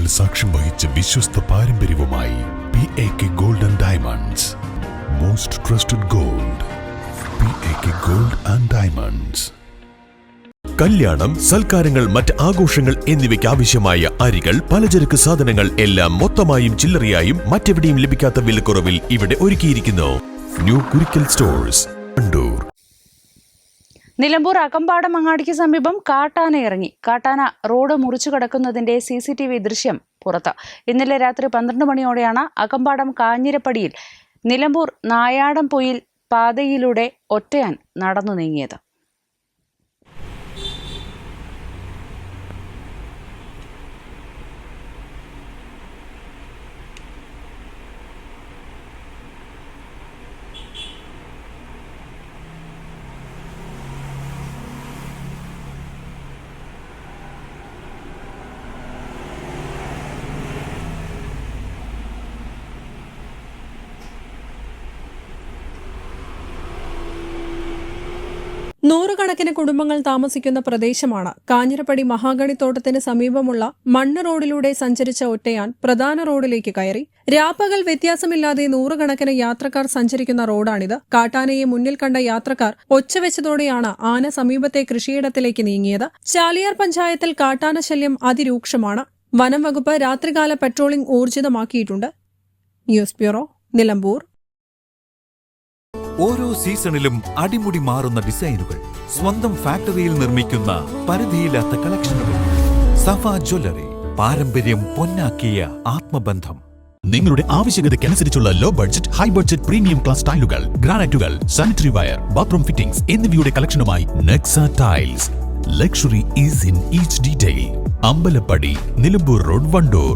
വർഷങ്ങൾ സാക്ഷ്യം വഹിച്ച വിശ്വസ്ത പാരമ്പര്യവുമായി PAK Gold and Diamonds. Most trusted gold. PAK Gold and Diamonds. കല്യാണം, സൽക്കാരങ്ങൾ, മറ്റ് ആഘോഷങ്ങൾ എന്നിവയ്ക്ക് ആവശ്യമായ അരികൾ, പലചരക്ക് സാധനങ്ങൾ എല്ലാം മൊത്തമായും ചില്ലറയായും മറ്റെവിടെയും ലഭിക്കാത്ത വിലക്കുറവിൽ ഇവിടെ ഒരുക്കിയിരിക്കുന്നു. New Kurikkal stores, Wandoor. നിലമ്പൂർ അകമ്പാടം അങ്ങാടിക്ക് സമീപം കാട്ടാന ഇറങ്ങി. കാട്ടാന റോഡ് മുറിച്ചു കടക്കുന്നതിന്റെ CCTV ദൃശ്യം പുറത്ത്. ഇന്നലെ രാത്രി 12 മണിയോടെയാണ് അകമ്പാടം കാഞ്ഞിരപ്പടിയിൽ നിലമ്പൂർ നായാടംപൊയിൽ പാതയിലൂടെ ഒറ്റയാൻ നടന്നു നീങ്ങിയത്. നൂറുകണക്കിന് കുടുംബങ്ങൾ താമസിക്കുന്ന പ്രദേശമാണ് കാഞ്ഞിരപ്പടി മഹാഗണിത്തോട്ടത്തിന് സമീപമുള്ള മണ്ണ് റോഡിലൂടെ സഞ്ചരിച്ച ഒറ്റയാൻ പ്രധാന റോഡിലേക്ക് കയറി. രാപ്പകൽ വ്യത്യാസമില്ലാതെ നൂറുകണക്കിന് യാത്രക്കാർ സഞ്ചരിക്കുന്ന റോഡാണിത്. കാട്ടാനയെ മുന്നിൽ കണ്ട യാത്രക്കാർ ഒച്ചവെച്ചതോടെയാണ് ആന സമീപത്തെ കൃഷിയിടത്തിലേക്ക് നീങ്ങിയത്. ചാലിയാർ പഞ്ചായത്തിൽ കാട്ടാന ശല്യം അതിരൂക്ഷമാണ്. വനം വകുപ്പ് രാത്രികാല പട്രോളിംഗ് ഊർജിതമാക്കിയിട്ടുണ്ട്. News bureau, Nilambur. ഓരോ സീസണിലും അടിമുടി മാറുന്ന ഡിസൈനുകൾ, സ്വന്തം ഫാക്ടറിയിൽ നിർമ്മിക്കുന്ന പരിധിയില്ലാത്ത കളക്ഷനുകൾ. സഫ ജ്വല്ലറി, പാരമ്പര്യം പൊന്നാക്കിയ ആത്മബന്ധം. നിങ്ങളുടെ ആവശ്യകതയ്ക്കനുസരിച്ചുള്ള low budget, high budget, premium class ടൈലുകൾ, ഗ്രാനൈറ്റുകൾ, സാനിറ്ററി വയർ, ബാത്റൂം ഫിറ്റിംഗ്സ് എന്നിവയുടെ കളക്ഷനുമായി Nexa tiles. Luxury is in each detail. Ambalappadi, Nilambur road, Wandoor.